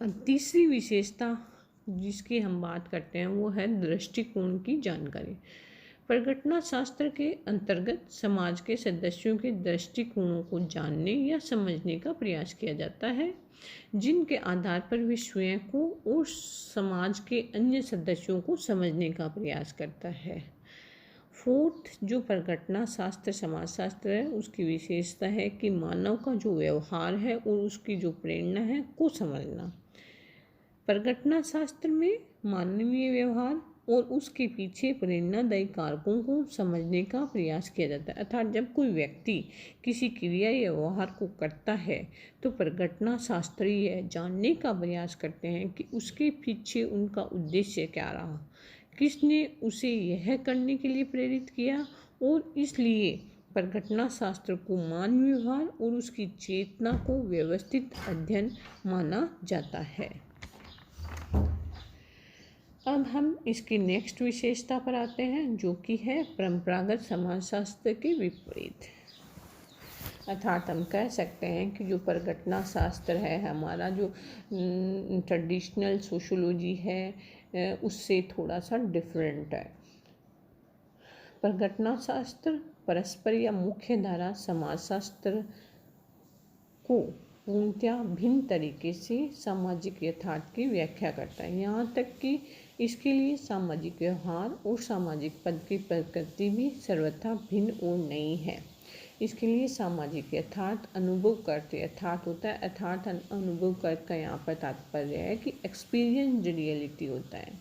तीसरी विशेषता जिसकी हम बात करते हैं वो है दृष्टिकोण की जानकारी। परिघटना शास्त्र के अंतर्गत समाज के सदस्यों के दृष्टिकोणों को जानने या समझने का प्रयास किया जाता है, जिनके आधार पर वे स्वयं को और समाज के अन्य सदस्यों को समझने का प्रयास करता है। फोर्थ जो परिघटना शास्त्र समाजशास्त्र है उसकी विशेषता है कि मानव का जो व्यवहार है और उसकी जो प्रेरणा है को समझना। परिघटना शास्त्र में मानवीय व्यवहार और उसके पीछे प्रेरणादायी कारकों को समझने का प्रयास किया जाता है। अर्थात जब कोई व्यक्ति किसी क्रिया या व्यवहार को करता है तो परिघटना शास्त्री यह जानने का प्रयास करते हैं कि उसके पीछे उनका उद्देश्य क्या रहा, किसने उसे यह करने के लिए प्रेरित किया, और इसलिए परिघटना शास्त्र को मानवीय व्यवहार और उसकी चेतना को व्यवस्थित अध्ययन माना जाता है। अब हम इसकी नेक्स्ट विशेषता पर आते हैं जो कि है परंपरागत समाजशास्त्र के विपरीत। अर्थात हम कह सकते हैं कि जो परिघटना शास्त्र है हमारा जो ट्रेडिशनल सोशोलॉजी है उससे थोड़ा सा डिफरेंट है। परिघटना शास्त्र परस्पर या मुख्य धारा समाजशास्त्र को पूर्णतया भिन्न तरीके से सामाजिक यथार्थ की व्याख्या करता है। यहाँ तक कि इसके लिए सामाजिक व्यवहार और सामाजिक पद की प्रकृति भी सर्वथा भिन्न और नई है। इसके लिए सामाजिक यथार्थ अनुभव करते यथार्थ होता है। यथार्थ अनुभव करते का यहाँ पर तात्पर्य है कि एक्सपीरियंस रियलिटी होता है,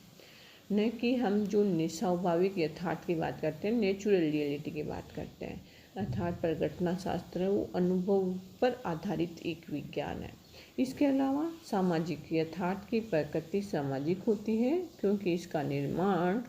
न कि हम जो स्वाभाविक यथार्थ की बात करते हैं, नेचुरल रियलिटी की बात करते हैं। अर्थात परिघटना शास्त्र है वो अनुभव पर आधारित एक विज्ञान है। इसके अलावा सामाजिक यथार्थ की प्रकृति सामाजिक होती है क्योंकि इसका निर्माण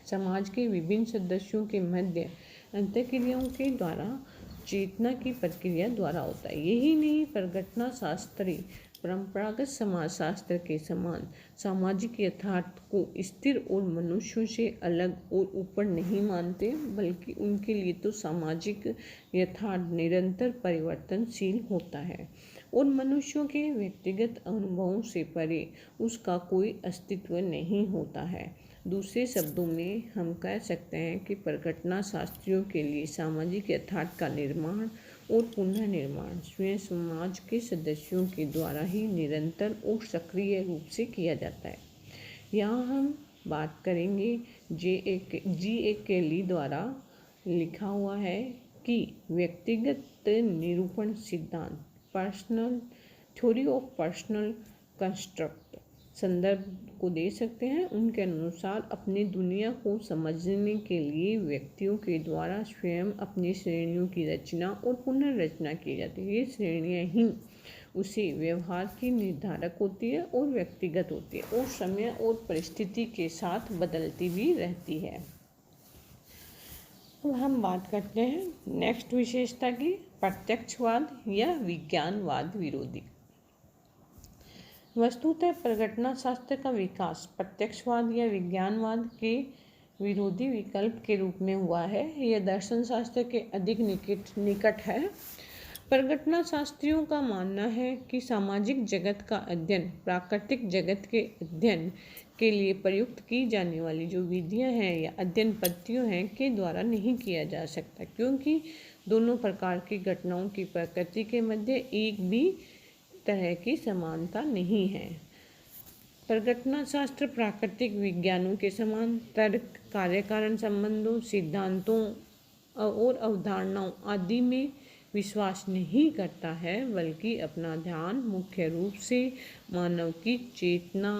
समाज के विभिन्न सदस्यों के मध्य अंतःक्रियाओं के द्वारा चेतना की प्रक्रिया द्वारा होता है। यही नहीं, परिघटना शास्त्री परंपरागत समाजशास्त्र के समान सामाजिक यथार्थ को स्थिर और मनुष्यों से अलग और ऊपर नहीं मानते, बल्कि उनके लिए तो सामाजिक यथार्थ निरंतर परिवर्तनशील होता है और मनुष्यों के व्यक्तिगत अनुभवों से परे उसका कोई अस्तित्व नहीं होता है। दूसरे शब्दों में हम कह सकते हैं कि परिघटना शास्त्रियों के लिए सामाजिक यथार्थ का निर्माण और पुनर्निर्माण स्वयं समाज के सदस्यों के द्वारा ही निरंतर और सक्रिय रूप से किया जाता है। यहाँ हम बात करेंगे जी ए केली द्वारा लिखा हुआ है कि व्यक्तिगत निरूपण सिद्धांत personal theory of personal construct संदर्भ को दे सकते हैं। उनके अनुसार अपनी दुनिया को समझने के लिए व्यक्तियों के द्वारा स्वयं अपनी श्रेणियों की रचना और पुनर्रचना की जाती है। ये श्रेणियाँ ही उसी व्यवहार की निर्धारक होती है और व्यक्तिगत होती है और समय और परिस्थिति के साथ बदलती भी रहती है। अब हम बात करते हैं नेक्स्ट विशेषता की, प्रत्यक्षवाद या विज्ञानवाद विरोधी। वस्तुतः परिघटना शास्त्र का विकास प्रत्यक्षवाद या विज्ञानवाद के विरोधी विकल्प के रूप में हुआ है। यह दर्शन शास्त्र के अधिक निकट है। परिघटना शास्त्रियों का मानना है कि सामाजिक जगत का अध्ययन प्राकृतिक जगत के अध्ययन के लिए प्रयुक्त की जाने वाली जो विधियां हैं या अध्ययन पद्धतियों हैं के द्वारा नहीं किया जा सकता, क्योंकि दोनों प्रकार की घटनाओं की प्रकृति के मध्य एक भी तरह की समानता नहीं है। परिघटना शास्त्र प्राकृतिक विज्ञानों के समान तर्क, कार्यकारण संबंधों, सिद्धांतों और अवधारणाओं आदि में विश्वास नहीं करता है, बल्कि अपना ध्यान मुख्य रूप से मानव की चेतना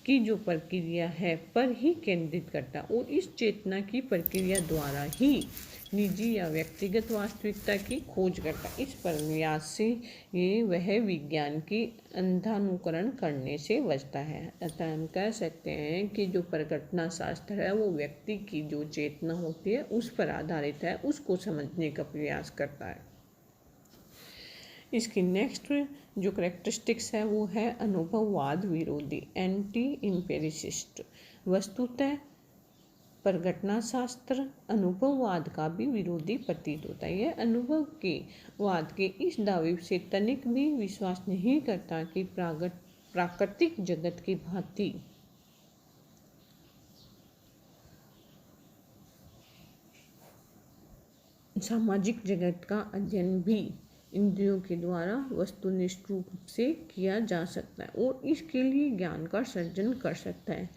की जो प्रक्रिया है पर ही केंद्रित करता और इस चेतना की प्रक्रिया द्वारा ही निजी या व्यक्तिगत वास्तविकता की खोज करता। इस प्रयास से ये वह विज्ञान की अंधानुकरण करने से बचता है। अतः हम कह सकते हैं कि जो परिघटना शास्त्र है वो व्यक्ति की जो चेतना होती है उस पर आधारित है, उसको समझने का प्रयास करता है। इसकी नेक्स्ट जो करेक्टरिस्टिक्स है वो है अनुभववाद विरोधी, एंटी इम्पेरिसिस्ट। वस्तुतः परिघटना शास्त्र अनुभववाद का भी विरोधी प्रतीत होता है। यह अनुभव के वाद के इस दावे से तनिक भी विश्वास नहीं करता कि प्राकृतिक जगत की भांति सामाजिक जगत का अध्ययन भी इंद्रियों के द्वारा वस्तुनिष्ठ रूप से किया जा सकता है और इसके लिए ज्ञान का सर्जन कर सकता है,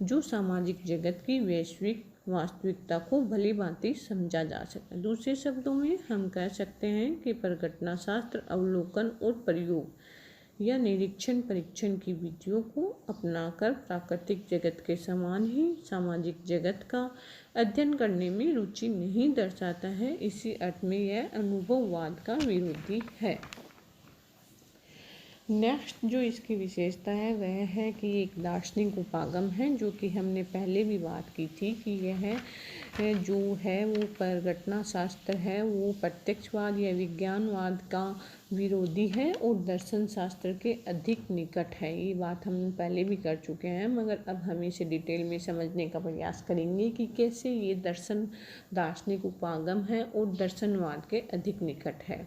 जो सामाजिक जगत की वैश्विक वास्तविकता को भली भांति समझा जा सकता है। दूसरे शब्दों में हम कह सकते हैं कि परिघटना शास्त्र अवलोकन और प्रयोग या निरीक्षण परीक्षण की विधियों को अपनाकर प्राकृतिक जगत के समान ही सामाजिक जगत का अध्ययन करने में रुचि नहीं दर्शाता है। इसी अर्थ में यह अनुभववाद का विरोधी है। नेक्स्ट जो इसकी विशेषता है वह है कि एक दार्शनिक उपागम है, जो कि हमने पहले भी बात की थी कि यह जो है वो परिघटना शास्त्र है वो प्रत्यक्षवाद या विज्ञानवाद का विरोधी है और दर्शन शास्त्र के अधिक निकट है। ये बात हम पहले भी कर चुके हैं, मगर अब हम इसे डिटेल में समझने का प्रयास करेंगे कि कैसे ये दार्शनिक उपागम है और दर्शनवाद के अधिक निकट है।